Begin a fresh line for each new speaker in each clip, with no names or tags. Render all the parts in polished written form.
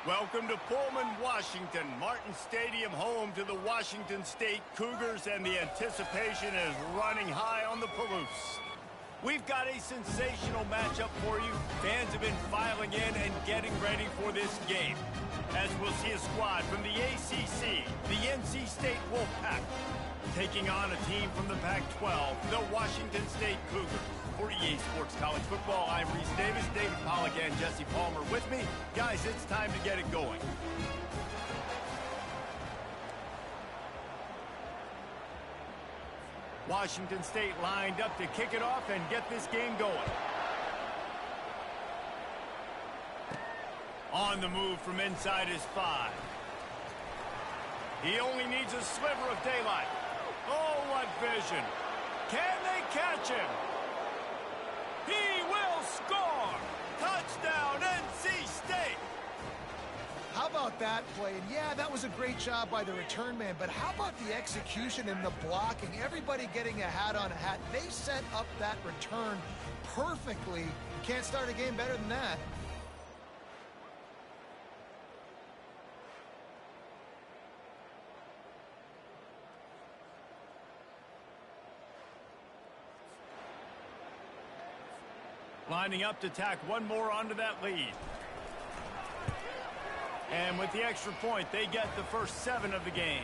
Welcome to Pullman, Washington. Martin Stadium, home to the Washington State Cougars, and the anticipation is running high on the Palouse. We've got a sensational matchup for you. Fans have been filing in and getting ready for this game, as we'll see a squad from the ACC, the NC State Wolfpack, taking on a team from the Pac-12, the Washington State Cougars. For EA Sports College Football, I'm Reese Davis, David Pollack, and Jesse Palmer with me. Guys, it's time to get it going. Washington State lined up to kick it off and get this game going. On the move from inside his 5. He only needs a sliver of daylight. Oh, what vision. Can they catch him? He will score! Touchdown, NC State!
How about that play? And yeah, that was a great job by the return man, but how about the execution and the blocking? Everybody getting a hat on a hat. They set up that return perfectly. You can't start a game better than that.
Lining up to tack one more onto that lead. And with the extra point, they get the first 7 of the game.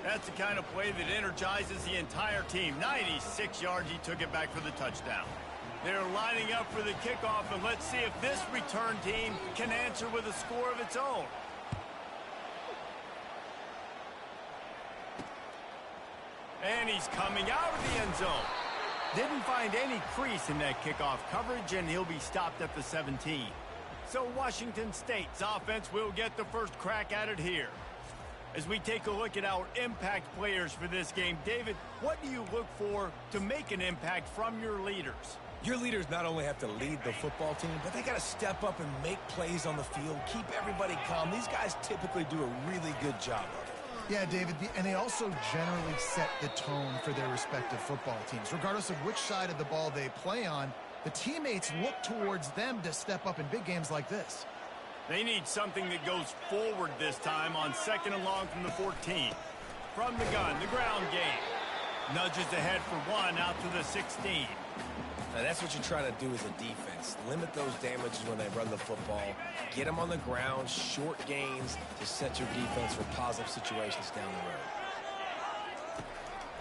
That's the kind of play that energizes the entire team. 96 yards, he took it back for the touchdown. They're lining up for the kickoff, and let's see if this return team can answer with a score of its own. And he's coming out of the end zone. Didn't find any crease in that kickoff coverage, and he'll be stopped at the 17. So Washington State's offense will get the first crack at it here. As we take a look at our impact players for this game, David, what do you look for to make an impact from your leaders?
Your leaders not only have to lead the football team, but they got to step up and make plays on the field, keep everybody calm. These guys typically do a really good job of it.
Yeah, David, and they also generally set the tone for their respective football teams. Regardless of which side of the ball they play on, the teammates look towards them to step up in big games like this.
They need something that goes forward this time on 2nd and long from the 14. From the gun, the ground game. Nudges ahead for 1 out to the 16.
Now, that's what you try to do as a defense. Limit those damages when they run the football. Get them on the ground, short gains to set your defense for positive situations down the road.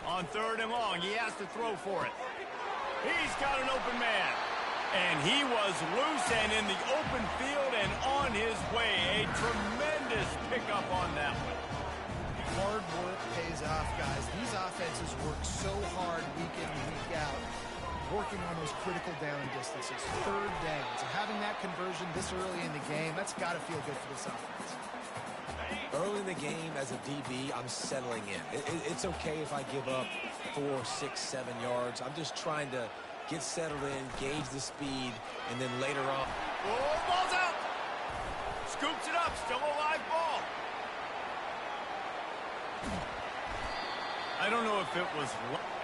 On 3rd and long, he has to throw for it. He's got an open man. And he was loose and in the open field and on his way. A tremendous pickup on that one.
Hard work pays off, guys. These offenses work so hard week in and week out, working on those critical down distances, 3rd downs. And having that conversion this early in the game, that's got to feel good for this offense.
Early in the game, as a DB, I'm settling in. It's okay if I give up 4, 6, 7 yards. I'm just trying to get settled in, gauge the speed, and then later on.
Oh, ball's out! Scoops it up, still a live ball. I don't know if it was...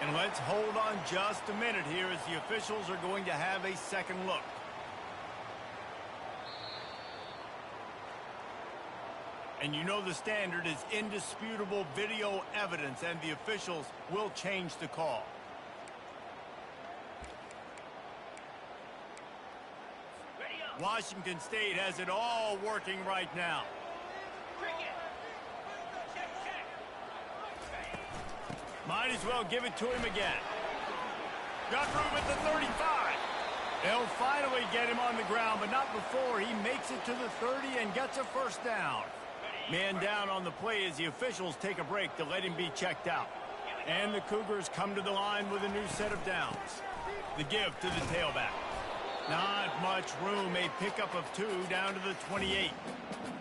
And let's hold on just a minute here as the officials are going to have a second look. And you know the standard is indisputable video evidence, and the officials will change the call. Washington State has it all working right now. Might as well give it to him again. Got room at the 35. They'll finally get him on the ground, but not before he makes it to the 30 and gets a first down. Man down on the play as the officials take a break to let him be checked out. And the Cougars come to the line with a new set of downs. The give to the tailback. Not much room, a pickup of 2 down to the 28.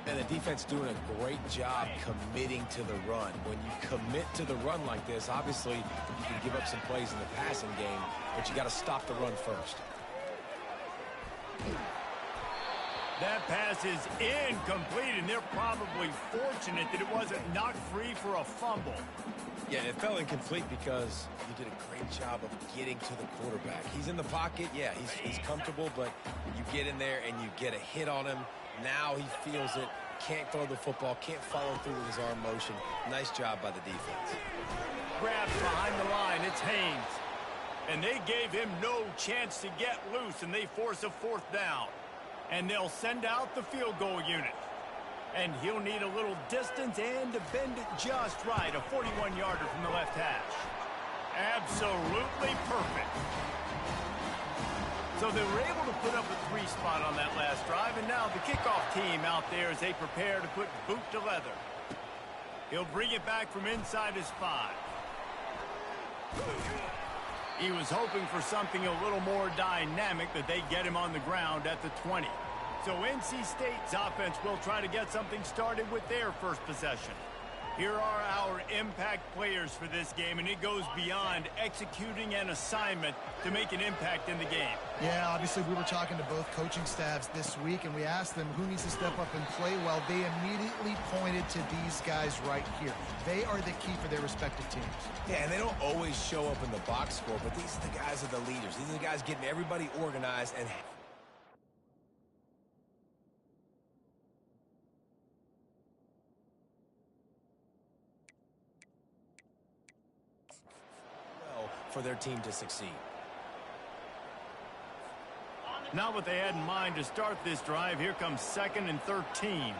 And the defense doing a great job committing to the run. When you commit to the run like this, obviously you can give up some plays in the passing game, but you got to stop the run first.
That pass is incomplete, and they're probably fortunate that it wasn't knocked free for a fumble.
Yeah, it fell incomplete because you did a great job of getting to the quarterback. He's in the pocket. Yeah, he's comfortable, but you get in there and you get a hit on him. Now he feels it, can't throw the football, can't follow through with his arm motion. Nice job by the defense.
Grabs behind the line. It's Haynes. And they gave him no chance to get loose, and they force a 4th down. And they'll send out the field goal unit. And he'll need a little distance and to bend it just right. A 41-yarder from the left hash. Absolutely perfect. So they were able to put up a 3 spot on that last drive, and now the kickoff team out there as they prepare to put boot to leather. He'll bring it back from inside his 5. He was hoping for something a little more dynamic, that they get him on the ground at the 20. So NC State's offense will try to get something started with their first possession. Here are our impact players for this game, and it goes beyond executing an assignment to make an impact in the game.
Yeah, obviously we were talking to both coaching staffs this week, and we asked them who needs to step up and play well. They immediately pointed to these guys right here. They are the key for their respective teams.
Yeah, and they don't always show up in the box score, but these are the guys that are the leaders. These are the guys getting everybody organized and for their team to succeed.
Not what they had in mind to start this drive. Here comes 2nd and 13.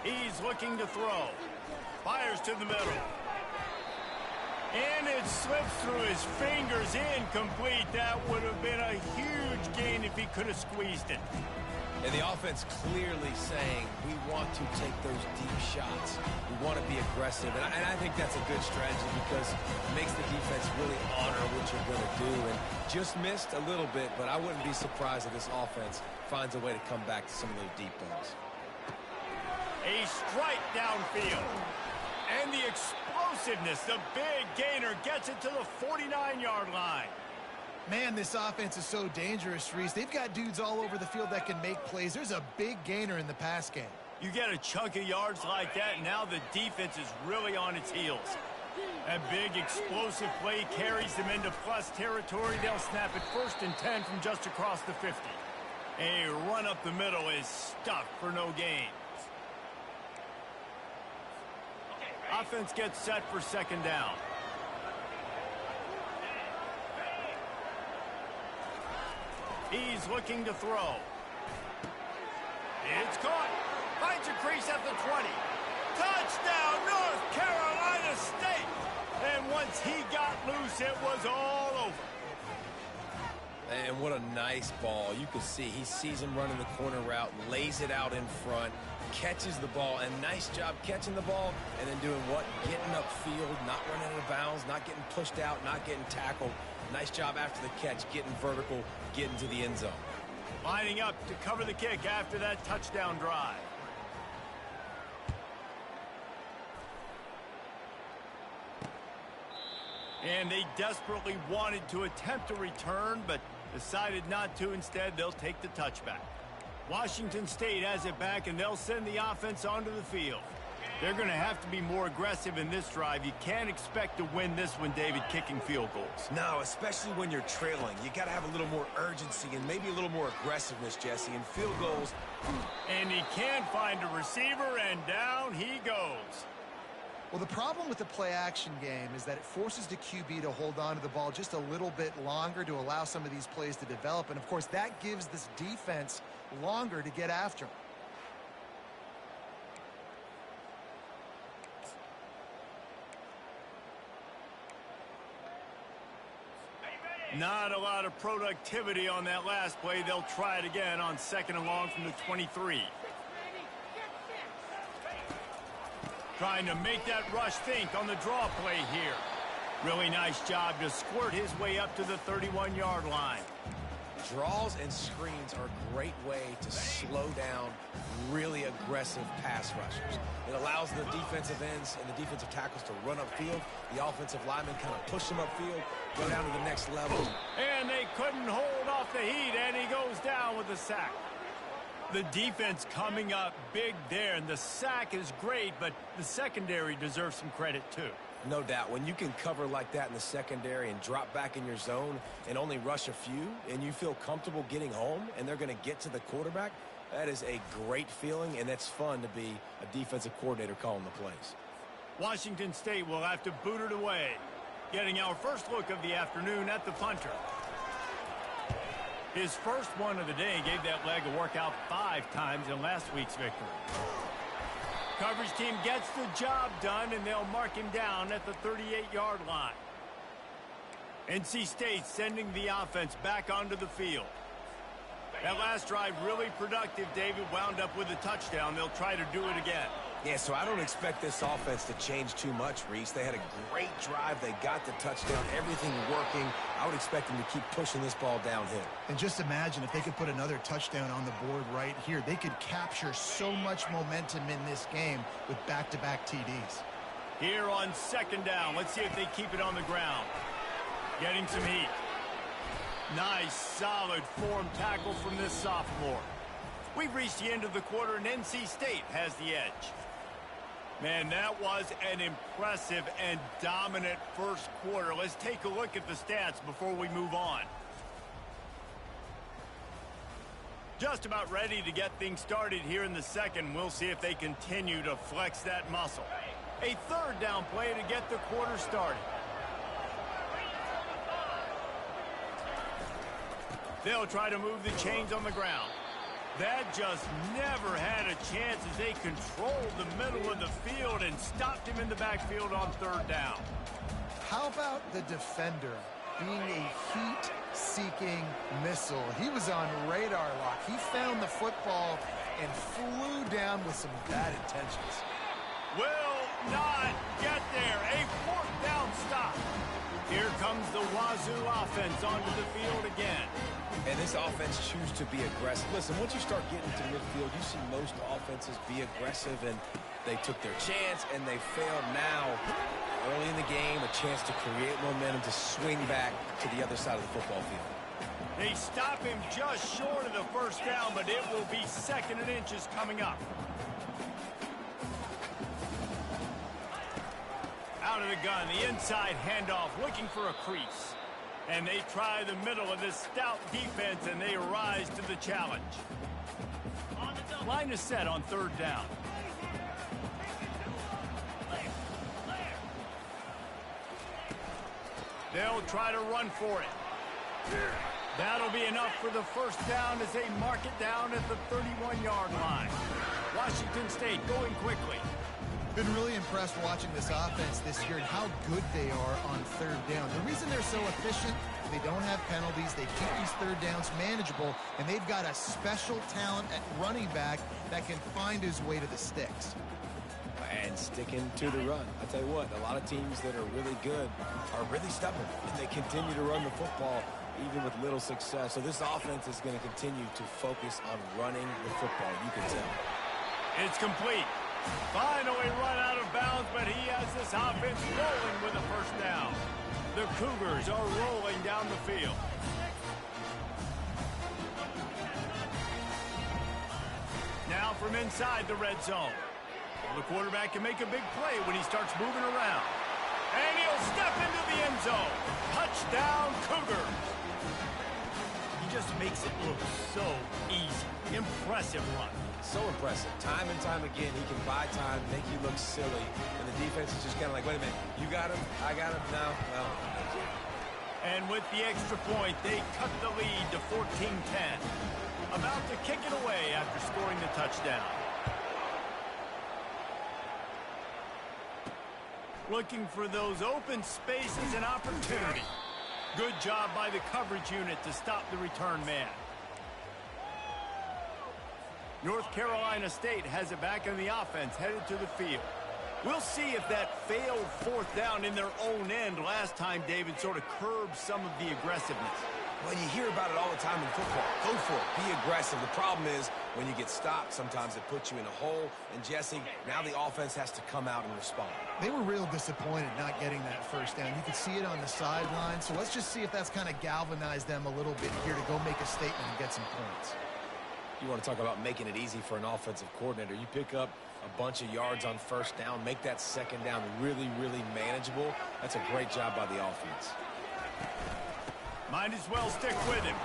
He's looking to throw. Fires to the middle. And it slips through his fingers. Incomplete. That would have been a huge gain if he could have squeezed it.
And the offense clearly saying, we want to take those deep shots. We want to be aggressive. And I think that's a good strategy because it makes the defense really honor what you're going to do. And just missed a little bit, but I wouldn't be surprised if this offense finds a way to come back to some of those deep balls.
A strike downfield. And the explosiveness, the big gainer gets it to the 49-yard line.
Man, this offense is so dangerous, Reese. They've got dudes all over the field that can make plays. There's a big gainer in the pass game.
You get a chunk of yards like that, and now the defense is really on its heels. A big explosive play carries them into plus territory. They'll snap it 1st and 10 from just across the 50. A run up the middle is stuffed for no gain. Offense gets set for 2nd down. He's looking to throw. It's caught. Finds a crease at the 20. Touchdown, North Carolina State. And once he got loose, it was all over.
And what a nice ball. You can see he sees him running the corner route, lays it out in front, catches the ball, and nice job catching the ball and then doing what? Getting upfield, not running out of bounds, not getting pushed out, not getting tackled. Nice job after the catch, getting vertical, getting to the end zone.
Lining up to cover the kick after that touchdown drive. And they desperately wanted to attempt a return, but decided not to. Instead, they'll take the touchback. Washington State has it back, and they'll send the offense onto the field. They're going to have to be more aggressive in this drive. You can't expect to win this one, David, kicking field goals.
No, especially when you're trailing. You got to have a little more urgency and maybe a little more aggressiveness, Jesse. And field goals.
And he can find a receiver, and down he goes.
Well, the problem with the play-action game is that it forces the QB to hold on to the ball just a little bit longer to allow some of these plays to develop. And, of course, that gives this defense longer to get after him.
Not a lot of productivity on that last play. They'll try it again on 2nd and long from the 23. Trying to make that rush think on the draw play here. Really nice job to squirt his way up to the 31-yard line.
Draws and screens are a great way to slow down really aggressive pass rushers. It allows the defensive ends and the defensive tackles to run upfield. The offensive linemen kind of push them upfield, go down to the next level.
And they couldn't hold off the heat, and he goes down with a sack. The defense coming up big there, and the sack is great, but the secondary deserves some credit too.
No doubt. When you can cover like that in the secondary and drop back in your zone and only rush a few, and you feel comfortable getting home, and they're going to get to the quarterback, That is a great feeling, and it's fun to be a defensive coordinator calling the plays.
Washington State will have to boot it away. Getting our first look of the afternoon at the punter. His first one of the day gave that leg a workout 5 times in last week's victory. Coverage team gets the job done, and they'll mark him down at the 38-yard line. NC State sending the offense back onto the field. That last drive really productive. David wound up with a touchdown. They'll try to do it again.
Yeah, so I don't expect this offense to change too much, Reese. They had a great drive. They got the touchdown. Everything working. I would expect them to keep pushing this ball downhill.
And just imagine if they could put another touchdown on the board right here. They could capture so much momentum in this game with back-to-back TDs.
Here on second down, let's see if they keep it on the ground. Getting some heat. Nice, solid form tackle from this sophomore. We've reached the end of the quarter, and NC State has the edge. Man, that was an impressive and dominant first quarter. Let's take a look at the stats before we move on. Just about ready to get things started here in the second. We'll see if they continue to flex that muscle. A third down play to get the quarter started. They'll try to move the chains on the ground. That just never had a chance as they controlled the middle of the field and stopped him in the backfield on third down.
How about the defender being a heat-seeking missile? He was on radar lock. He found the football and flew down with some bad intentions.
Will not get there. A fourth down stop. Here comes the Wazoo offense onto the field again.
And this offense chooses to be aggressive. Listen, once you start getting to midfield, you see most offenses be aggressive, and they took their chance, and they failed now. Early in the game, a chance to create momentum to swing back to the other side of the football field.
They stop him just short of the first down, but it will be second and inches coming up. Out of the gun, the inside handoff, looking for a crease. And they try the middle of this stout defense, and they rise to the challenge. Line is set on third down. They'll try to run for it. That'll be enough for the first down as they mark it down at the 31-yard line. Washington State going quickly.
Been really impressed watching this offense this year and how good they are on third down. The reason they're so efficient, they don't have penalties, they keep these third downs manageable, and they've got a special talent at running back that can find his way to the sticks.
And sticking to the run. I'll tell you what, a lot of teams that are really good are really stubborn, and they continue to run the football even with little success. So this offense is going to continue to focus on running the football, you can tell.
It's complete. Finally run out of bounds, but he has this offense rolling with a first down. The Cougars are rolling down the field. Now from inside the red zone. Well, the quarterback can make a big play when he starts moving around. And he'll step into the end zone. Touchdown, Cougars. He just makes it look so easy. Impressive run.
So impressive. Time and time again, he can buy time, make you look silly, and the defense is just kind of like, wait a minute, you got him, I got him, no, well.
And with the extra point, they cut the lead to 14-10. About to kick it away after scoring the touchdown. Looking for those open spaces and opportunity. Good job by the coverage unit to stop the return man. North Carolina State has it back on the offense, headed to the field. We'll see if that failed fourth down in their own end last time, David, sort of curbed some of the aggressiveness.
Well, you hear about it all the time in football. Go for it. Be aggressive. The problem is when you get stopped, sometimes it puts you in a hole. And, Jesse, now the offense has to come out and respond.
They were real disappointed not getting that first down. You could see it on the sideline. So let's just see if that's kind of galvanized them a little bit here to go make a statement and get some points.
You want to talk about making it easy for an offensive coordinator. You pick up a bunch of yards on first down, make that second down really, really manageable. That's a great job by the offense.
Might as well stick with him.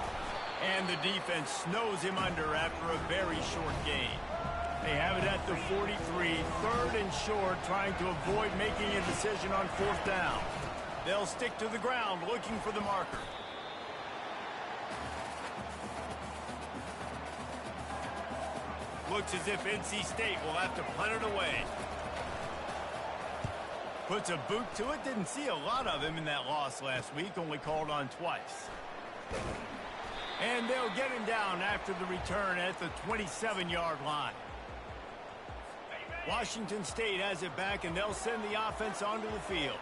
And the defense snows him under after a very short gain. They have it at the 43, 3rd and short, trying to avoid making a decision on 4th down. They'll stick to the ground looking for the marker. Looks as if NC State will have to punt it away. Puts a boot to it. Didn't see a lot of him in that loss last week. Only called on twice. And they'll get him down after the return at the 27-yard line. Washington State has it back, and they'll send the offense onto the field.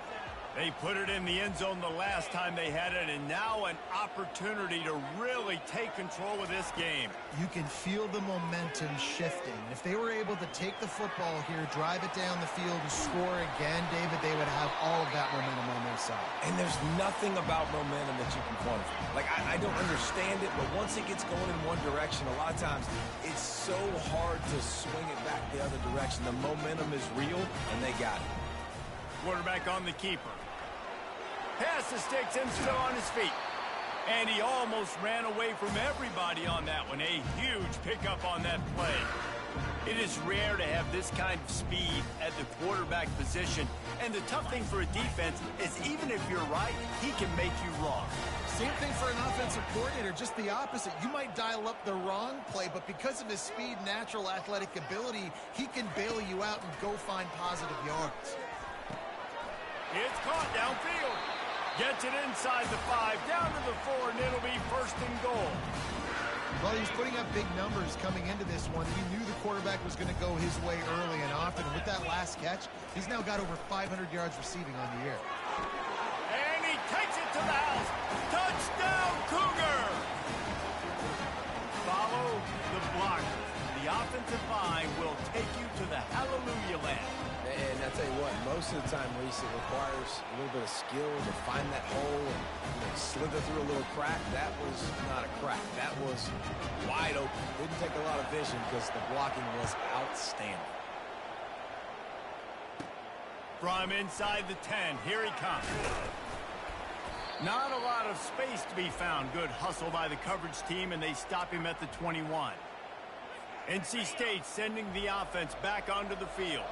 They put it in the end zone the last time they had it, and now an opportunity to really take control of this game.
You can feel the momentum shifting. If they were able to take the football here, drive it down the field, and score again, David, they would have all of that momentum on their side.
And there's nothing about momentum that you can quantify. Like, I don't understand it, but once it gets going in one direction, a lot of times it's so hard to swing it back the other direction. The momentum is real, and they got it.
Quarterback on the keeper. Pass the sticks and still on his feet. And he almost ran away from everybody on that one. A huge pickup on that play. It is rare to have this kind of speed at the quarterback position. And the tough thing for a defense is even if you're right, he can make you wrong.
Same thing for an offensive coordinator, just the opposite. You might dial up the wrong play, but because of his speed, natural athletic ability, he can bail you out and go find positive yards.
It's caught downfield. Gets it inside the 5, down to the 4, and it'll be 1st and goal.
Well, he's putting up big numbers coming into this one. He knew the quarterback was going to go his way early and often. With that last catch, he's now got over 500 yards receiving on the year.
And he takes it to the house. Touchdown, Cougar! Follow the blocker. The offensive line will take you to the hallelujah land.
And I tell you what, most of the time, Reese, it requires a little bit of skill to find that hole and slither through a little crack. That was not a crack. That was wide open. Didn't take a lot of vision because the blocking was outstanding.
From inside the 10, here he comes. Not a lot of space to be found. Good hustle by the coverage team, and they stop him at the 21. NC State sending the offense back onto the field.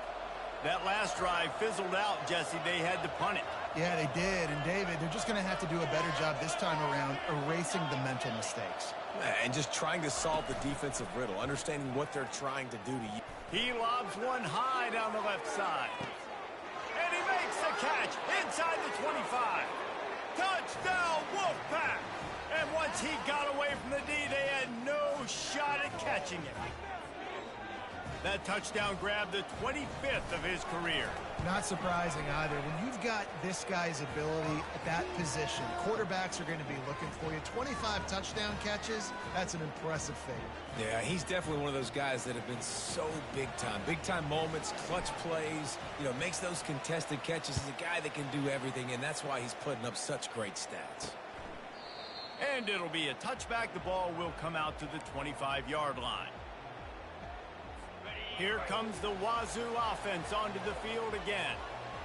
That last drive fizzled out, Jesse. They had to punt it.
Yeah, they did. And, David, they're just going to have to do a better job this time around erasing the mental mistakes.
And just trying to solve the defensive riddle, understanding what they're trying to do to you.
He lobs one high down the left side. And he makes the catch inside the 25. Touchdown, Wolfpack! And once he got away from the D, they had no shot at catching it. That touchdown grabbed the 25th of his career.
Not surprising either. When you've got this guy's ability at that position, quarterbacks are going to be looking for you. 25 touchdown catches, that's an impressive figure.
Yeah, he's definitely one of those guys that have been so big time. Big time moments, clutch plays, makes those contested catches. He's a guy that can do everything, and that's why he's putting up such great stats.
And it'll be a touchback. The ball will come out to the 25-yard line. Here comes the Wazoo offense onto the field again.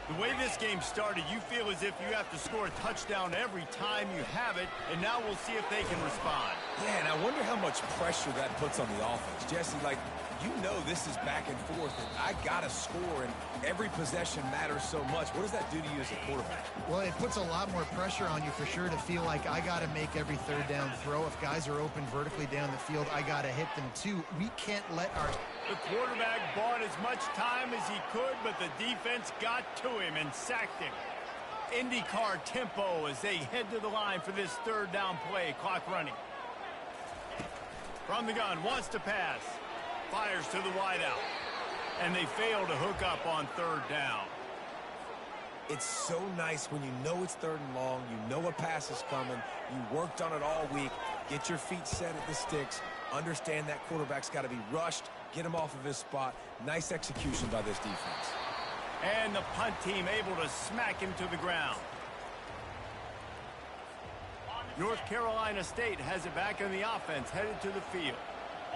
The way this game started, you feel as if you have to score a touchdown every time you have it, and now we'll see if they can respond.
Yeah, and I wonder how much pressure that puts on the offense. Jesse, this is back and forth, and I got to score, and every possession matters so much. What does that do to you as a quarterback?
Well, it puts a lot more pressure on you for sure to feel like I got to make every third down throw. If guys are open vertically down the field, I got to hit them too. We can't let our...
The quarterback bought as much time as he could, but the defense got to him and sacked him. IndyCar tempo as they head to the line for this third down play. Clock running. From the gun, wants to pass. Fires to the wideout. And they fail to hook up on third down.
It's so nice when you know it's third and long, you know a pass is coming, you worked on it all week, get your feet set at the sticks, understand that quarterback's got to be rushed, get him off of his spot. Nice execution by this defense.
And the punt team able to smack him to the ground. North Carolina State has it back on the offense, headed to the field.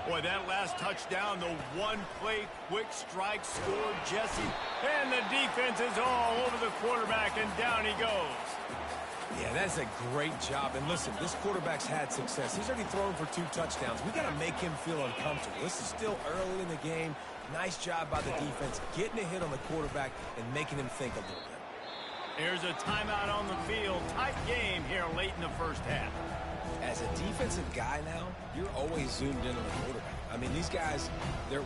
Boy, that last touchdown, the one-play quick strike scored, Jesse. And the defense is all over the quarterback, and down he goes.
Yeah, that's a great job. And listen, this quarterback's had success. He's already thrown for 2 touchdowns. We got to make him feel uncomfortable. This is still early in the game. Nice job by the defense, getting a hit on the quarterback and making him think a little bit.
Here's a timeout on the field. Tight game here late in the first half.
As a defensive guy now, you're always zoomed in on the quarterback. I mean, these guys,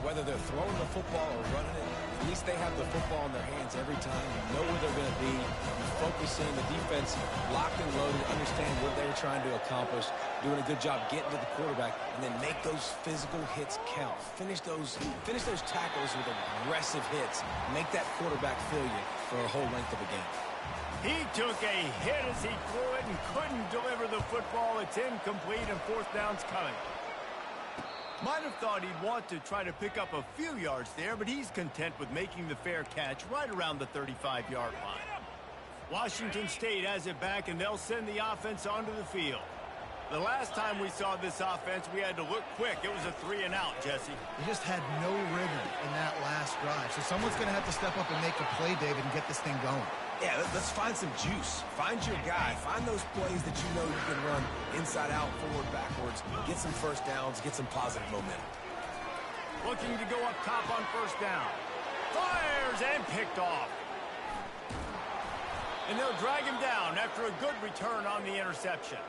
whether they're throwing the football or running it, at least they have the football in their hands every time. You know where they're going to be. You focus in, the defense locked and loaded, understand what they were trying to accomplish, doing a good job getting to the quarterback, and then make those physical hits count. Finish those tackles with aggressive hits. Make that quarterback feel you for a whole length of a game.
He took a hit as he threw it and couldn't deliver the football. It's incomplete and 4th down's coming. Might have thought he'd want to try to pick up a few yards there, but he's content with making the fair catch right around the 35-yard line. Washington State has it back, and they'll send the offense onto the field. The last time we saw this offense, we had to look quick. It was a 3-and-out, Jesse.
He just had no rhythm in that last drive. So someone's going to have to step up and make a play, David, and get this thing going.
Yeah, let's find some juice. Find your guy. Find those plays that you know you can run inside out, forward, backwards. Get some first downs. Get some positive momentum.
Looking to go up top on 1st down. Fires and picked off. And they'll drag him down after a good return on the interception.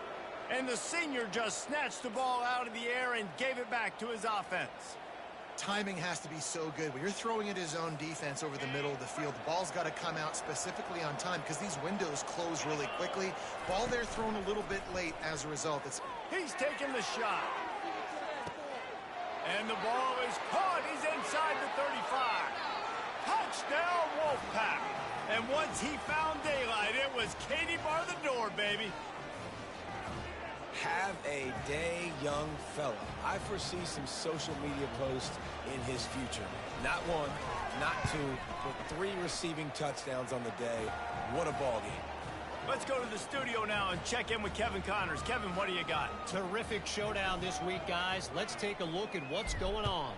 And the senior just snatched the ball out of the air and gave it back to his offense.
Timing has to be so good. When you're throwing at his own defense over the middle of the field, the ball's got to come out specifically on time because these windows close really quickly. Ball there thrown a little bit late as a result.
He's taking the shot. And the ball is caught. He's inside the 35. Touchdown, Wolfpack. And once he found daylight, it was Katie bar the door, baby.
Have a day, young fella. I foresee some social media posts in his future. Not 1, not 2, but 3 receiving touchdowns on the day. What a ball game.
Let's go to the studio now and check in with Kevin Connors. Kevin, what do you got?
Terrific showdown this week, guys. Let's take a look at what's going on.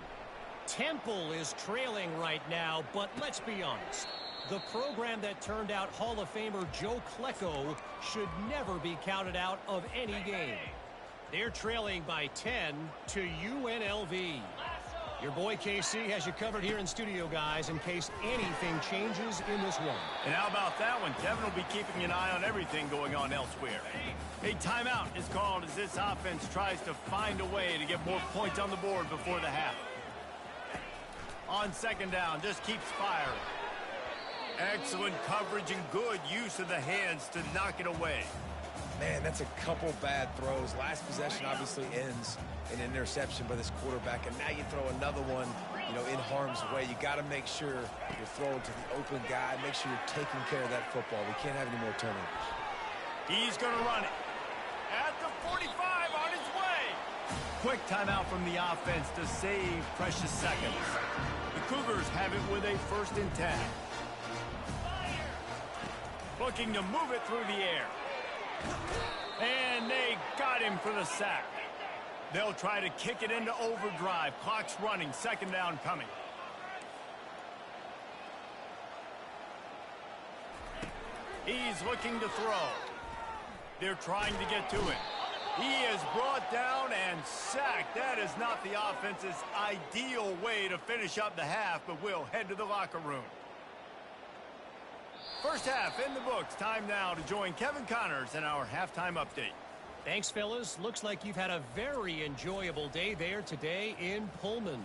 Temple is trailing right now, but let's be honest. The program that turned out Hall of Famer Joe Klecko should never be counted out of any game. They're trailing by 10 to UNLV. Your boy KC has you covered here in studio, guys, in case anything changes in this one.
And how about that one? Kevin will be keeping an eye on everything going on elsewhere. A timeout is called as this offense tries to find a way to get more points on the board before the half. On 2nd down, just keeps firing. Excellent coverage and good use of the hands to knock it away.
Man, that's a couple bad throws. Last possession obviously ends in an interception by this quarterback, and now you throw another one, in harm's way. You got to make sure you're throwing to the open guy. Make sure you're taking care of that football. We can't have any more turnovers.
He's going to run it. At the 45 on his way. Quick timeout from the offense to save precious seconds. The Cougars have it with a 1st and 10. Looking to move it through the air. And they got him for the sack. They'll try to kick it into overdrive. Clock's running. 2nd down coming. He's looking to throw. They're trying to get to it. He is brought down and sacked. That is not the offense's ideal way to finish up the half, but we'll head to the locker room. First half in the books. Time now to join Kevin Connors in our halftime update.
Thanks, fellas. Looks like you've had a very enjoyable day there today in Pullman.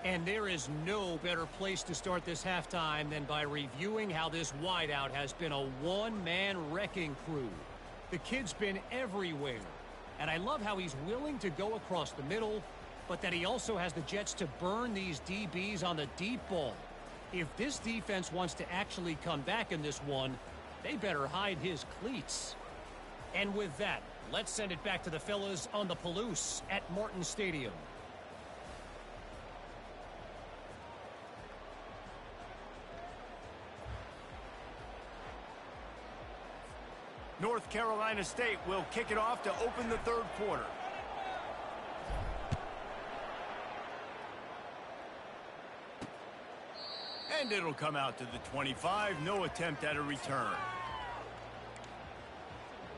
And there is no better place to start this halftime than by reviewing how this wideout has been a one-man wrecking crew. The kid's been everywhere. And I love how he's willing to go across the middle, but that he also has the jets to burn these DBs on the deep ball. If this defense wants to actually come back in this one, they better hide his cleats. And with that, let's send it back to the fellas on the Palouse at Martin Stadium.
North Carolina State will kick it off to open the 3rd quarter. And it'll come out to the 25. No attempt at a return.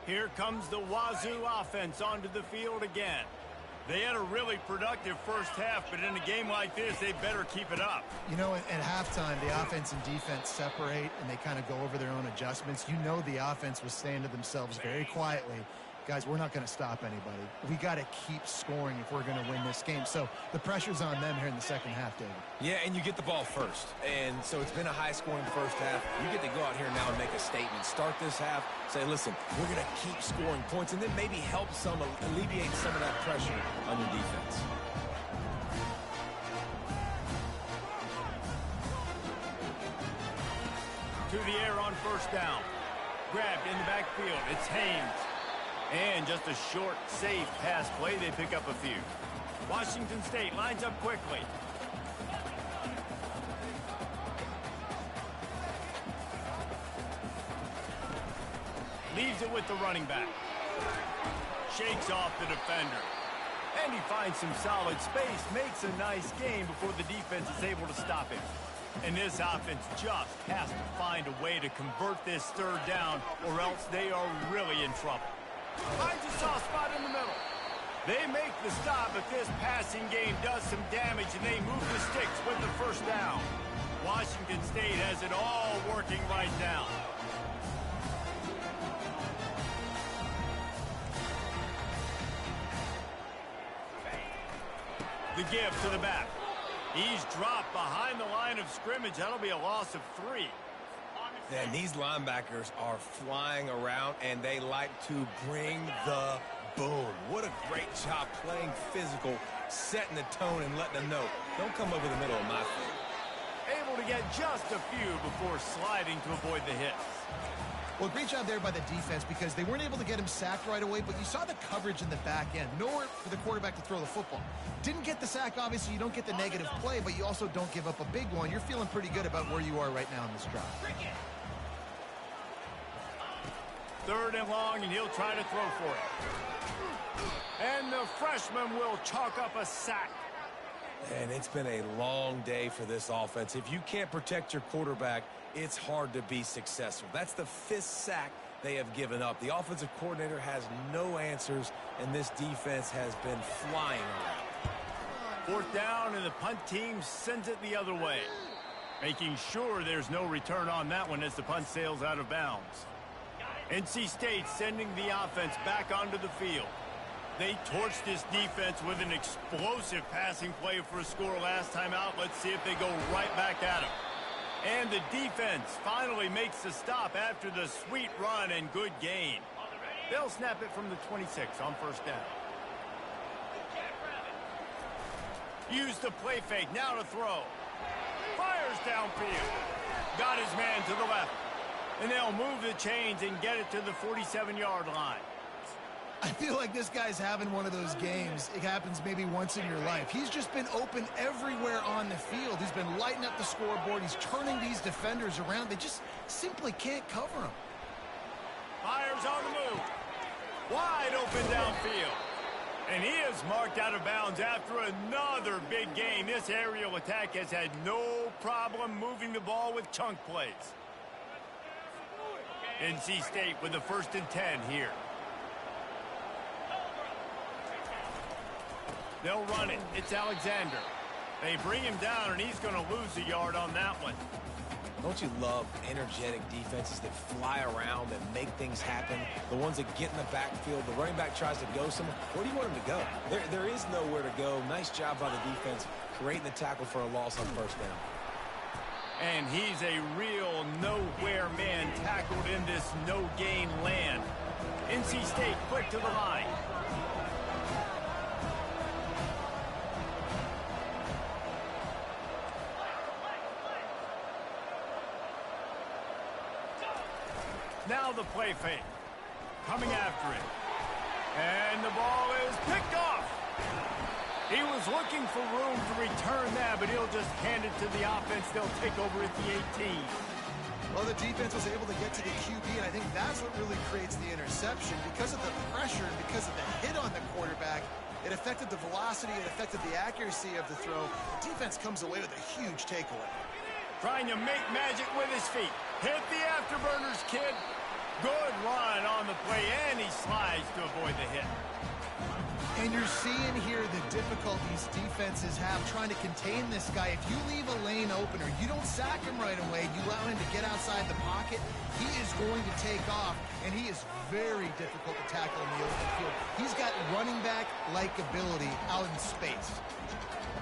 Here comes the Wazoo offense onto the field again. They had a really productive first half, but in a game like this, they better keep it up.
You know, at halftime, the offense and defense separate, and they kind of go over their own adjustments. You know the offense was saying to themselves very quietly, guys, we're not going to stop anybody. We got to keep scoring if we're going to win this game. So the pressure's on them here in the second half, David.
Yeah, and you get the ball first. And so it's been a high-scoring first half. You get to go out here now and make a statement. Start this half, say, listen, we're going to keep scoring points, and then maybe help alleviate some of that pressure on your defense.
To the air on first down. Grabbed in the backfield. It's Haynes. And just a short, safe pass play. They pick up a few. Washington State lines up quickly. Leaves it with the running back. Shakes off the defender. And he finds some solid space. Makes a nice game before the defense is able to stop him. And this offense just has to find a way to convert this third down, or else they are really in trouble. Finds a soft spot in the middle. They make the stop, but this passing game does some damage, and they move the sticks with the first down. Washington State has it all working right now. The give to the back. He's dropped behind the line of scrimmage. That'll be a loss of 3.
And these linebackers are flying around, and they like to bring the boom. What a great job playing physical, setting the tone, and letting them know, don't come over the middle of my field.
Able to get just a few before sliding to avoid the hits.
Well, great job there by the defense because they weren't able to get him sacked right away, but you saw the coverage in the back end. Nowhere for the quarterback to throw the football. Didn't get the sack, obviously. You don't get the negative play, but you also don't give up a big one. You're feeling pretty good about where you are right now in this drive.
3rd and long, and he'll try to throw for it. And the freshman will chalk up a sack.
And it's been a long day for this offense. If you can't protect your quarterback, it's hard to be successful. That's the 5th sack they have given up. The offensive coordinator has no answers, and this defense has been flying around.
4th down, and the punt team sends it the other way. Making sure there's no return on that one as the punt sails out of bounds. NC State sending the offense back onto the field. They torched this defense with an explosive passing play for a score last time out. Let's see if they go right back at him. And the defense finally makes the stop after the sweet run and good gain. They'll snap it from the 26 on 1st down. Use the play fake, now to throw. Fires downfield. Got his man to the left. And they'll move the chains and get it to the 47-yard line.
I feel like this guy's having one of those games. It happens maybe once in your life. He's just been open everywhere on the field. He's been lighting up the scoreboard. He's turning these defenders around. They just simply can't cover him.
Fires on the move. Wide open downfield. And he is marked out of bounds after another big gain. This aerial attack has had no problem moving the ball with chunk plays. NC State with the 1st and 10 here. They'll run it. It's Alexander. They bring him down, and he's going to lose a yard on that one.
Don't you love energetic defenses that fly around and make things happen? The ones that get in the backfield, the running back tries to go somewhere. Where do you want him to go? There is nowhere to go. Nice job by the defense creating the tackle for a loss on 1st down.
And he's a real nowhere man tackled in this no-gain land. NC State quick to the line. Now the play fake. Coming after it. And the ball is picked off. He was looking for room to return that, but he'll just hand it to the offense. They'll take over at the 18.
Well, the defense was able to get to the QB, and I think that's what really creates the interception. Because of the pressure and because of the hit on the quarterback, it affected the velocity, it affected the accuracy of the throw. The defense comes away with a huge takeaway.
Trying to make magic with his feet. Hit the afterburners, kid. Good run on the play, and he slides to avoid the hit.
And you're seeing here the difficulties defenses have trying to contain this guy. If you leave a lane open or you don't sack him right away, you allow him to get outside the pocket, he is going to take off, and he is very difficult to tackle in the open field. He's got running back-like ability out in space.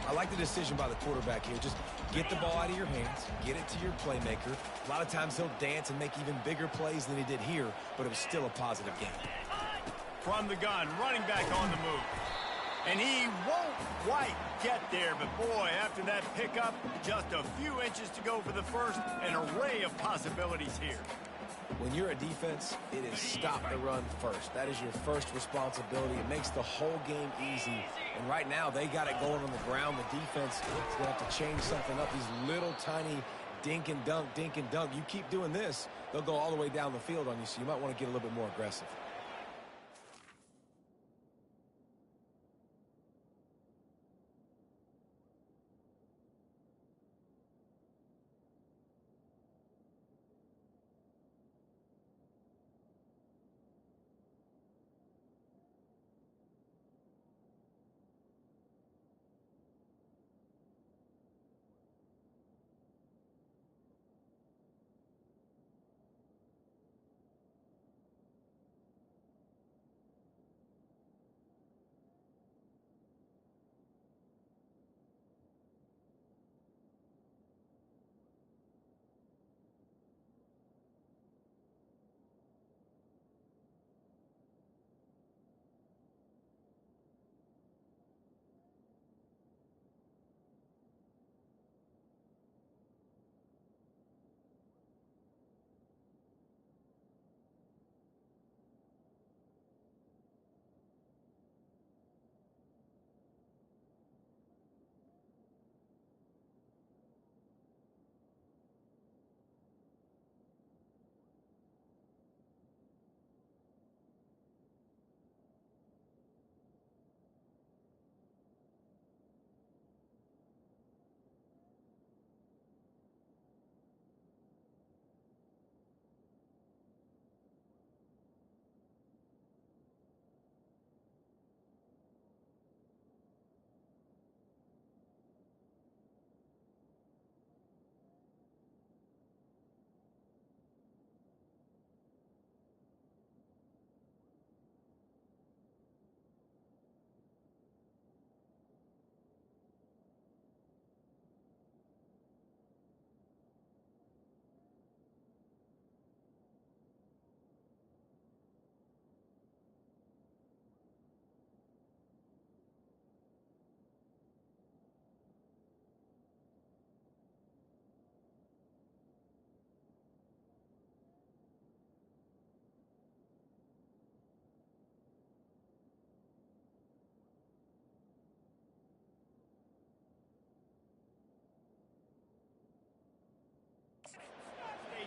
I like the decision by the quarterback here. Just get the ball out of your hands, get it to your playmaker. A lot of times he'll dance and make even bigger plays than he did here, but it was still a positive game.
From the gun, running back on the move. And he won't quite get there, but boy, after that pickup, just a few inches to go for the first, an array of possibilities here.
When you're a defense, it is stop the run first. That is your first responsibility. It makes the whole game easy. And right now, they got it going on the ground. The defense is going to have to change something up. These little tiny dink and dunk, dink and dunk. You keep doing this, they'll go all the way down the field on you, so you might want to get a little bit more aggressive.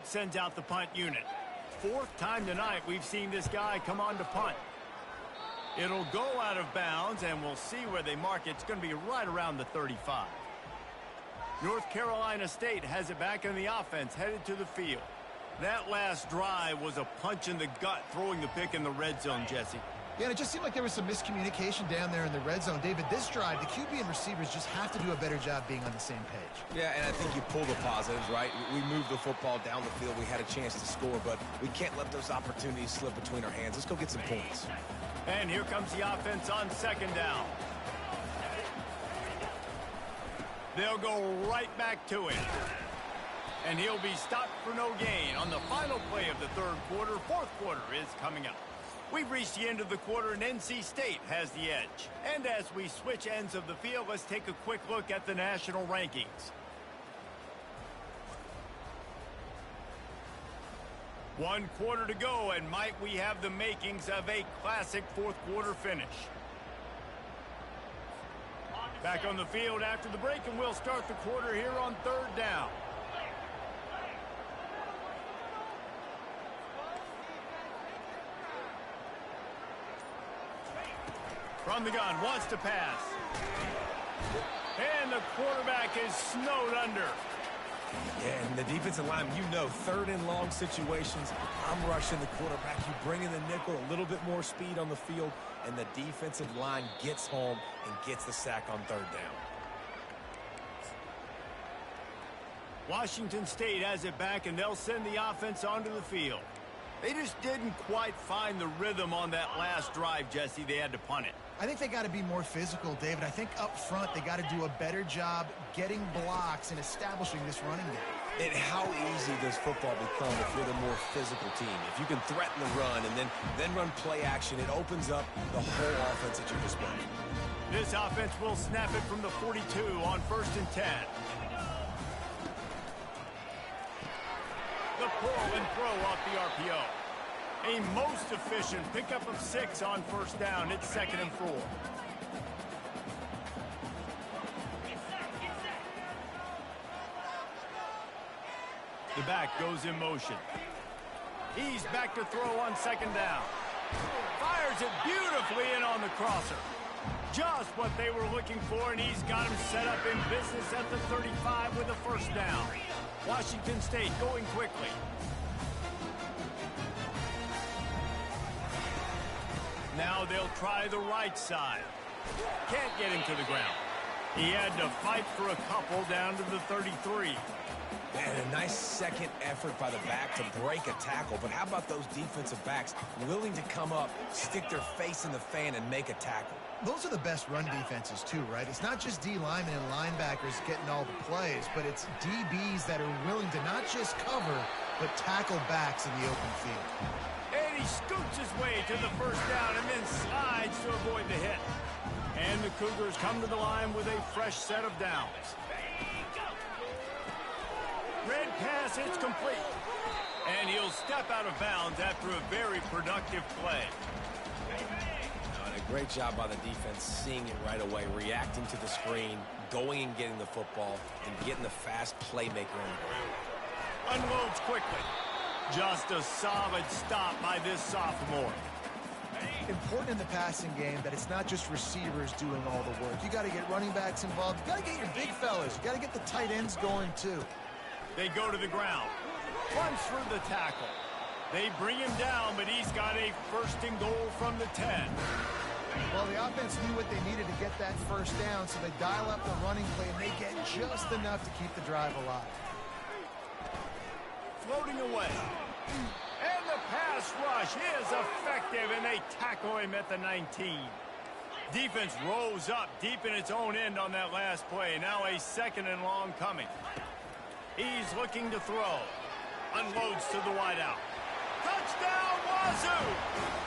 Sends out the punt unit. Fourth time tonight we've seen this guy come on to punt. It'll go out of bounds, and we'll see where they mark it. It's going to be right around the 35. North Carolina State has it back in the offense, headed to the field. That last drive was a punch in the gut, throwing the pick in the red zone, Jesse.
Yeah, and it just seemed like there was some miscommunication down there in the red zone. David, this drive, the QB and receivers just have to do a better job being on the same page.
Yeah, and I think you pull the positives, right? We moved the football down the field. We had a chance to score, but we can't let those opportunities slip between our hands. Let's go get some points.
And here comes the offense on second down. They'll go right back to him. And he'll be stopped for no gain on the final play of the third quarter. Fourth quarter is coming up. We've reached the end of the quarter, and NC State has the edge. And as we switch ends of the field, let's take a quick look at the national rankings. One quarter to go, and might we have the makings of a classic fourth quarter finish. Back on the field after the break, and we'll start the quarter here on third down. From the gun, wants to pass. And the quarterback is snowed under.
Yeah, and the defensive line, you know, third and long situations, I'm rushing the quarterback. You bring in the nickel, a little bit more speed on the field, and the defensive line gets home and gets the sack on third down.
Washington State has it back, and they'll send the offense onto the field. They just didn't quite find the rhythm on that last drive, Jesse. They had to punt it.
I think they got to be more physical, David. I think up front they got to do a better job getting blocks and establishing this running game.
And how easy does football become if you're the more physical team? If you can threaten the run and then run play action, it opens up the whole offense at your disposal.
This offense will snap it from the 42 on 1st and 10. The pull and throw off the RPO. A most efficient pickup of 6 on 1st down. It's 2nd and 4. The back goes in motion. He's back to throw on 2nd down. Fires it beautifully in on the crosser. Just what they were looking for, and he's got him set up in business at the 35 with a 1st down. Washington State going quickly. Now they'll try the right side. Can't get him to the ground. He had to fight for a couple down to the 33.
And a nice second effort by the back to break a tackle. But how about those defensive backs willing to come up, stick their face in the fan, and make a tackle?
Those are the best run defenses too, right? It's not just D linemen and linebackers getting all the plays, but it's DBs that are willing to not just cover, but tackle backs in the open field.
And he scoots his way to the 1st down and then slides to avoid the hit. And the Cougars come to the line with a fresh set of downs. Red pass, it's complete. And he'll step out of bounds after a very productive play.
And a great job by the defense seeing it right away, reacting to the screen, going and getting the football, and getting the fast playmaker on the ground.
Unloads quickly. Just a solid stop by this sophomore.
Important in the passing game that it's not just receivers doing all the work. You got to get running backs involved. You got to get your big fellas. You got to get the tight ends going too.
They go to the ground. Runs through the tackle. They bring him down, but he's got a 1st and goal from the 10.
Well, the offense knew what they needed to get that 1st down, so they dial up the running play, and they get just enough to keep the drive alive.
Floating away. And the pass rush is effective, and they tackle him at the 19. Defense rose up deep in its own end on that last play. Now a 2nd and long coming. He's looking to throw. Unloads to the wideout. Touchdown, Wazoo!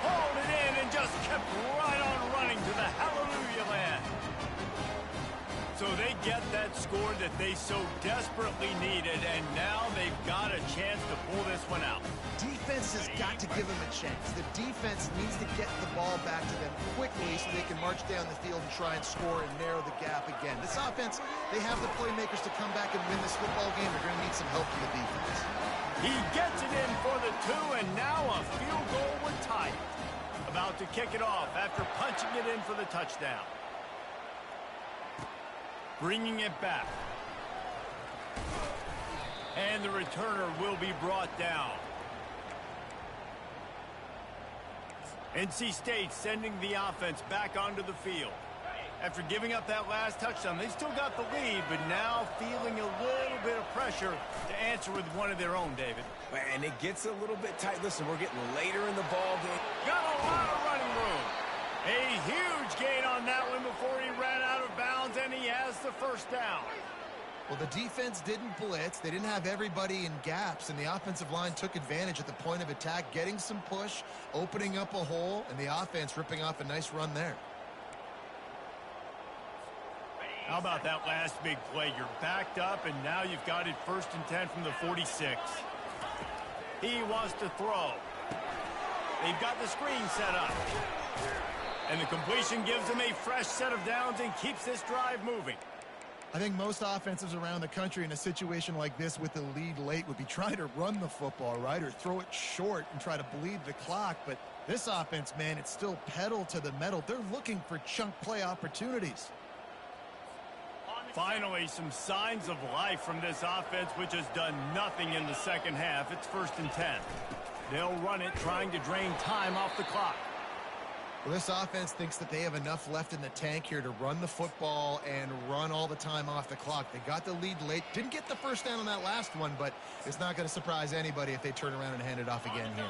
Hauled it in and just kept right on running to the hallelujah land. So they get that score that they so desperately needed, and now they've got a chance to pull this one out.
Defense has got to give them a chance. The defense needs to get the ball back to them quickly so they can march down the field and try and score and narrow the gap again. This offense, they have the playmakers to come back and win this football game. They're going to need some help from the defense.
He gets it in for the 2, and now a field goal would tie it. About to kick it off after punching it in for the touchdown. Bringing it back. And the returner will be brought down. NC State sending the offense back onto the field. After giving up that last touchdown, they still got the lead, but now feeling a little bit of pressure to answer with one of their own, David.
And it gets a little bit tight. Listen, we're getting later in the ball game.
Got a lot of running room. A huge gain on that one before he ran out of bounds, and he has the 1st down.
Well, the defense didn't blitz. They didn't have everybody in gaps, and the offensive line took advantage at the point of attack, getting some push, opening up a hole, and the offense ripping off a nice run there.
How about that last big play? You're backed up, and now you've got it 1st and 10 from the 46. He wants to throw. They've got the screen set up. And the completion gives them a fresh set of downs and keeps this drive moving.
I think most offenses around the country in a situation like this with the lead late would be trying to run the football, right, or throw it short and try to bleed the clock. But this offense, man, it's still pedal to the metal. They're looking for chunk play opportunities.
Finally, some signs of life from this offense, which has done nothing in the second half. It's 1st and 10. They'll run it, trying to drain time off the clock.
Well, this offense thinks that they have enough left in the tank here to run the football and run all the time off the clock. They got the lead late. Didn't get the first down on that last one, but it's not going to surprise anybody if they turn around and hand it off again here.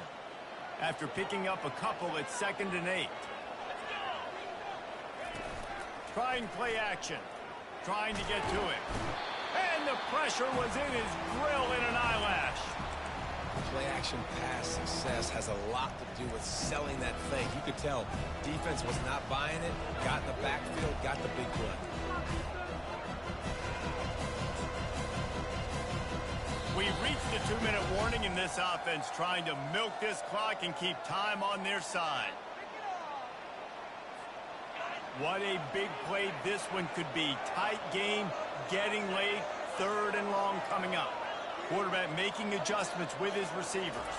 After picking up a couple, it's 2nd and 8. Trying play action. Trying to get to it. And the pressure was in his grill in an eyelash.
Play-action pass success has a lot to do with selling that fake. You could tell defense was not buying it, got in the backfield, got the big play.
We've reached the 2-minute warning in this offense, trying to milk this clock and keep time on their side. What a big play this one could be. Tight game, getting late, 3rd and long coming up. Quarterback making adjustments with his receivers.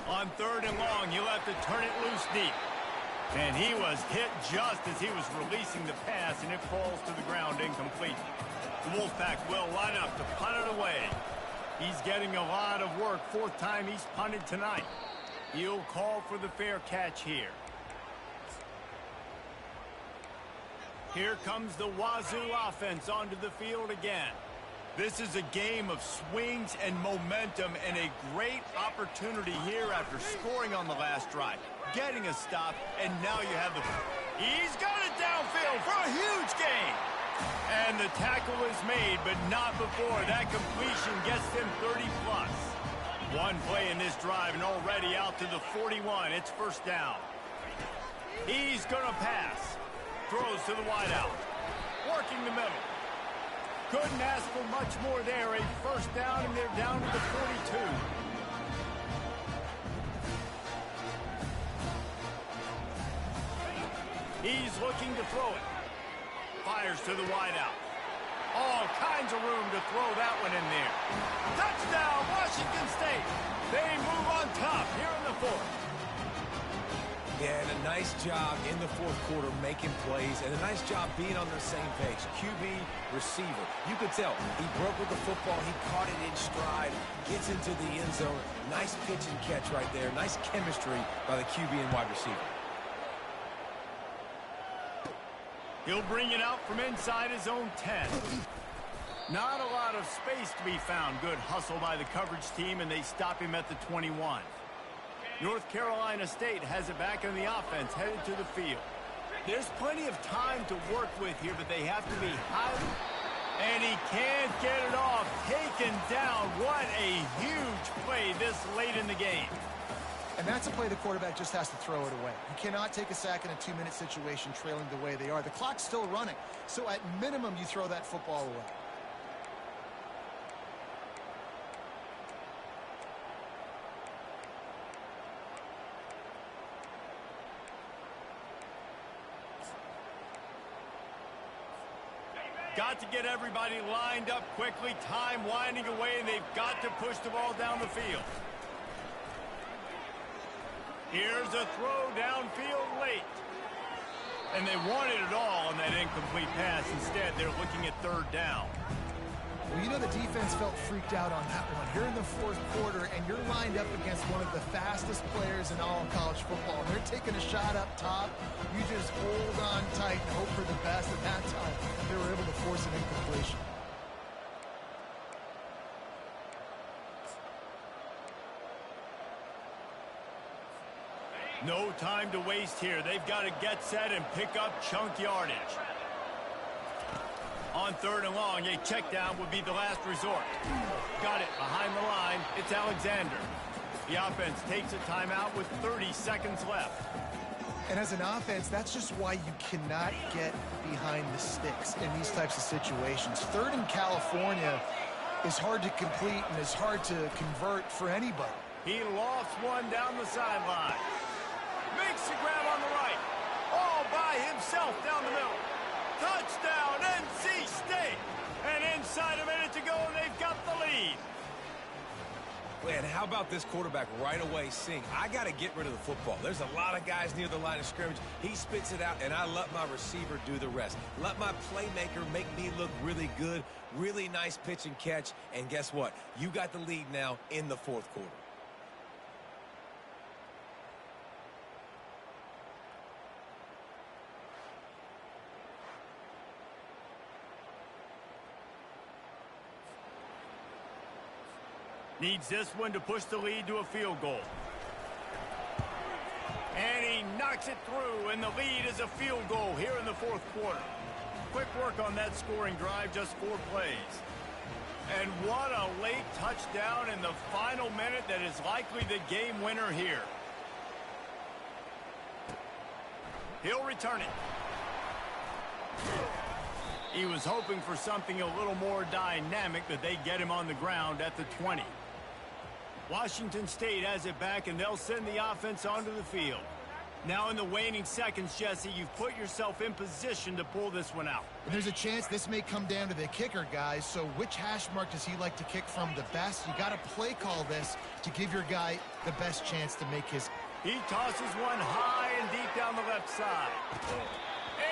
On 3rd and long, he'll have to turn it loose deep. And he was hit just as he was releasing the pass, and it falls to the ground incomplete. The Wolfpack will line up to punt it away. He's getting a lot of work. 4th time he's punted tonight. He'll call for the fair catch here. Here comes the Wazoo offense onto the field again. This is a game of swings and momentum, and a great opportunity here after scoring on the last drive, getting a stop, and now you have the... He's got it downfield for a huge gain. And the tackle is made, but not before that completion gets them 30-plus. One play in this drive, and already out to the 41. It's 1st down. He's going to pass. Throws to the wideout. Working the middle. Couldn't ask for much more there. A 1st down, and they're down to the 42. He's looking to throw it. Fires to the wideout. All kinds of room to throw that one in there. Touchdown, Washington State. They move on top here in the 4th.
Yeah, and a nice job in the 4th quarter making plays, and a nice job being on the same page. QB, receiver. You could tell he broke with the football. He caught it in stride, gets into the end zone. Nice pitch and catch right there. Nice chemistry by the QB and wide receiver.
He'll bring it out from inside his own 10. Not a lot of space to be found. Good hustle by the coverage team, and they stop him at the 21. North Carolina State has it back on the offense, headed to the field. There's plenty of time to work with here, but they have to be highly... And he can't get it off. Taken down. What a huge play this late in the game.
And that's a play the quarterback just has to throw it away. You cannot take a sack in a 2-minute situation trailing the way they are. The clock's still running, so at minimum you throw that football away.
Got to get everybody lined up quickly. Time winding away, and they've got to push the ball down the field. Here's a throw downfield late. And they wanted it all on that incomplete pass. Instead, they're looking at 3rd down.
Well, you know the defense felt freaked out on that one. You're in the 4th quarter, and you're lined up against one of the fastest players in all of college football. And they're taking a shot up top. You just hold on tight and hope for the best. At that time, they were able to force an incompletion.
No time to waste here. They've got to get set and pick up chunk yardage. On 3rd and long, a check down would be the last resort. Got it behind the line. It's Alexander. The offense takes a timeout with 30 seconds left.
And as an offense, that's just why you cannot get behind the sticks in these types of situations. 3rd in California is hard to complete and is hard to convert for anybody.
He lofts one down the sideline. Makes the grab on the right. All by himself down the middle. Touchdown, NC State. And inside a minute to go, and they've got the lead.
And how about this quarterback right away seeing, I got to get rid of the football. There's a lot of guys near the line of scrimmage. He spits it out, and I let my receiver do the rest. Let my playmaker make me look really good, really nice pitch and catch. And guess what? You got the lead now in the fourth quarter.
Needs this one to push the lead to a field goal. And he knocks it through, and the lead is a field goal here in the fourth quarter. Quick work on that scoring drive, just 4 plays. And what a late touchdown in the final minute that is likely the game winner here. He'll return it. He was hoping for something a little more dynamic, that they get him on the ground at the 20. Washington State has it back, and they'll send the offense onto the field. Now in the waning seconds, Jesse, you've put yourself in position to pull this one out.
And there's a chance this may come down to the kicker, guys. So which hash mark does he like to kick from the best? You got to play call this to give your guy the best chance to make his.
He tosses one high and deep down the left side.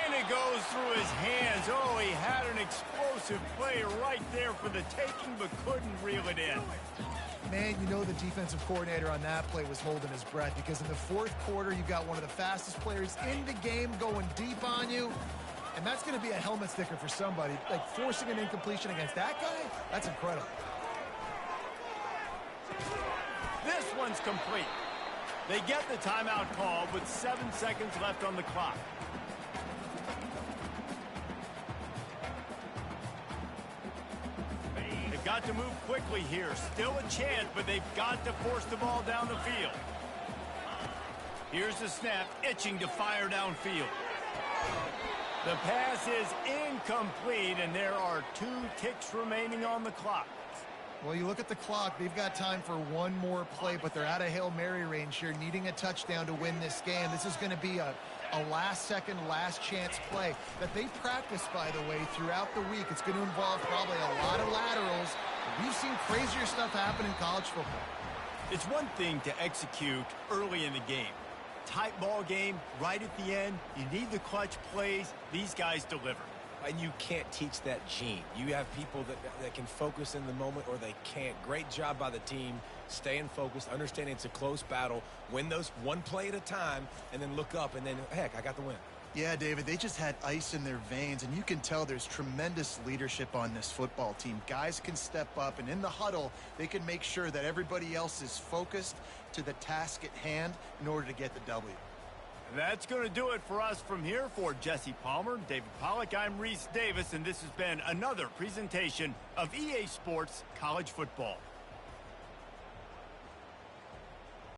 And it goes through his hands. Oh, he had an explosive play right there for the taking, but couldn't reel it in.
Man, you know the defensive coordinator on that play was holding his breath, because in the fourth quarter, you got one of the fastest players in the game going deep on you. And that's going to be a helmet sticker for somebody. Like, forcing an incompletion against that guy, that's incredible.
This one's complete. They get the timeout called with 7 seconds left on the clock. Got to move quickly here. Still a chance, but they've got to force the ball down the field. Here's the snap, itching to fire downfield. The pass is incomplete, and there are 2 ticks remaining on the clock.
Well, you look at the clock, they've got time for one more play, but they're out of Hail Mary range here, needing a touchdown to win this game. This is going to be a last-second, last-chance play that they practice, by the way, throughout the week. It's going to involve probably a lot of laterals. We've seen crazier stuff happen in college football.
It's one thing to execute early in the game. Tight ball game, right at the end. You need the clutch plays. These guys deliver.
And you can't teach that gene. You have people that can focus in the moment, or they can't. Great job by the team, staying focused, understanding it's a close battle, win those one play at a time, and then look up, and then, heck, I got the win.
Yeah, David, they just had ice in their veins, and you can tell there's tremendous leadership on this football team. Guys can step up, and in the huddle, they can make sure that everybody else is focused to the task at hand in order to get the W.
That's going to do it for us from here. For Jesse Palmer, David Pollack, I'm Reese Davis, and this has been another presentation of EA Sports College Football.